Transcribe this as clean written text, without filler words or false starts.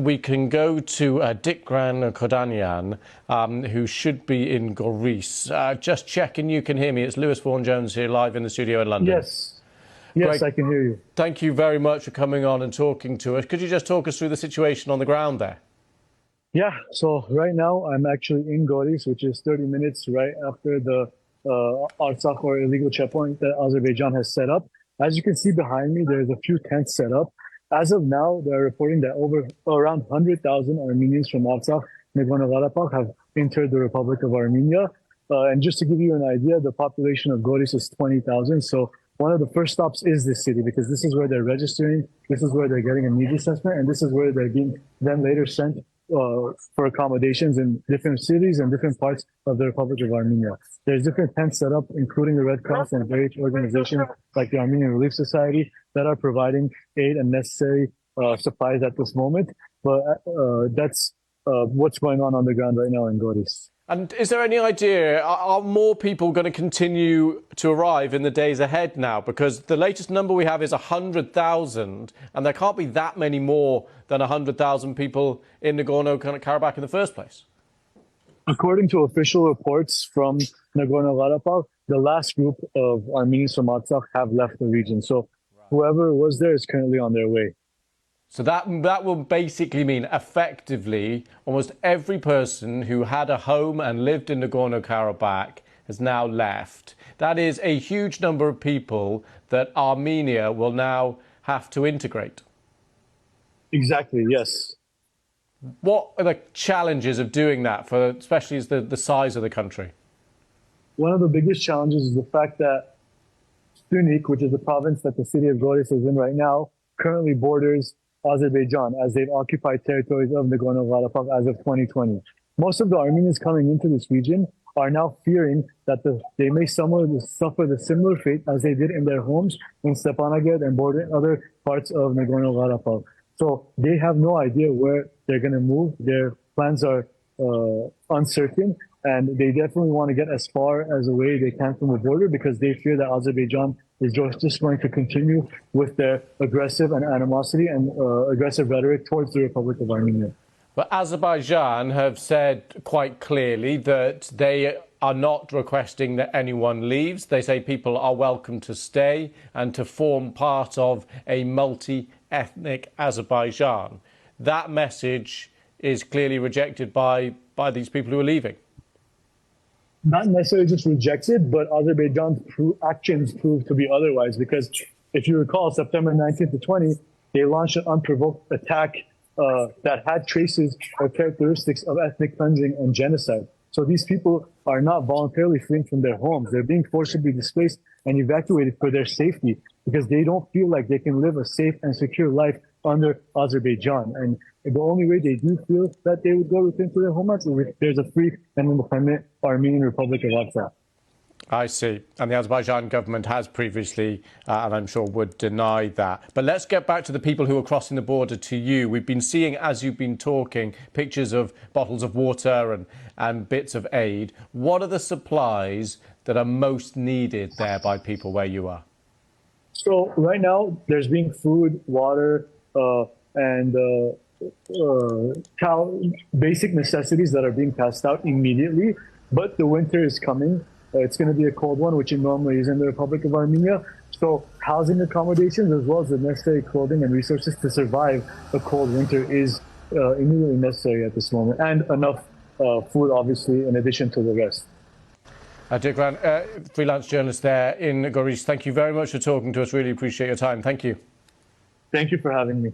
we can go to Dickran Khodanian, who should be in Goris. Just checking you can hear me. It's Lewis Vaughan-Jones here live in the studio in London. Yes. Yes, I can hear you. Thank you very much for coming on and talking to us. Could you just talk us through the situation on the ground there? Yeah, so right now I'm actually in Goris, which is 30 minutes right after the Artsakh or illegal checkpoint that Azerbaijan has set up. As you can see behind me, there's a few tents set up. As of now, they're reporting that around 100,000 Armenians from Artsakh, Nagorno-Karabakh, have entered the Republic of Armenia. And just to give you an idea, the population of Goris is 20,000. So one of the first stops is this city, because this is where they're registering, this is where they're getting a needs assessment, and this is where they're being then later sent for accommodations in different cities and different parts of the Republic of Armenia. There's different tents set up, including the Red Cross and various organizations like the Armenian Relief Society that are providing aid and necessary supplies at this moment. But that's what's going on the ground right now in Goris. And is there any idea, are more people going to continue to arrive in the days ahead now? Because the latest number we have is 100,000, and there can't be that many more than 100,000 people in Nagorno-Karabakh in the first place. According to official reports from Nagorno-Karabakh, the last group of Armenians from Artsakh have left the region. So whoever was there is currently on their way. So that will basically mean, effectively, almost every person who had a home and lived in Nagorno-Karabakh has now left. That is a huge number of people that Armenia will now have to integrate. Exactly, yes. What are the challenges of doing that, for especially as the size of the country? One of the biggest challenges is the fact that Sunik, which is the province that the city of Goris is in right now, currently borders Azerbaijan, as they've occupied territories of Nagorno-Karabakh as of 2020. Most of the Armenians coming into this region are now fearing that they may suffer the similar fate as they did in their homes in Stepanakert and other parts of Nagorno-Karabakh. So they have no idea where they're going to move. Their plans are uncertain, and they definitely want to get as far as away they can from the border, because they fear that Azerbaijan is just going to continue with their aggressive and animosity and aggressive rhetoric towards the Republic of Armenia. But Azerbaijan have said quite clearly that they are not requesting that anyone leaves. They say people are welcome to stay and to form part of a multi-ethnic Azerbaijan. That message is clearly rejected by these people who are leaving. Not necessarily just rejected, but Azerbaijan's actions prove to be otherwise, because if you recall, September 19th to 20, they launched an unprovoked attack that had traces or characteristics of ethnic cleansing and genocide. So these people are not voluntarily fleeing from their homes. They're being forcibly displaced and evacuated for their safety, because they don't feel like they can live a safe and secure life under Azerbaijan. And the only way they do feel that they would go return to their homelands is if there's a free and independent Armenian Republic of Artsakh. I see. And the Azerbaijan government has previously, and I'm sure would deny that. But let's get back to the people who are crossing the border to you. We've been seeing, as you've been talking, pictures of bottles of water and bits of aid. What are the supplies that are most needed there by people where you are? So right now, there's being food, water, and basic necessities that are being passed out immediately. But the winter is coming. It's going to be a cold one, which it normally is in the Republic of Armenia. So housing accommodations, as well as the necessary clothing and resources to survive a cold winter, is immediately necessary at this moment. And enough food, obviously, in addition to the rest. Dickran, freelance journalist there in Goris, thank you very much for talking to us. Really appreciate your time. Thank you. Thank you for having me.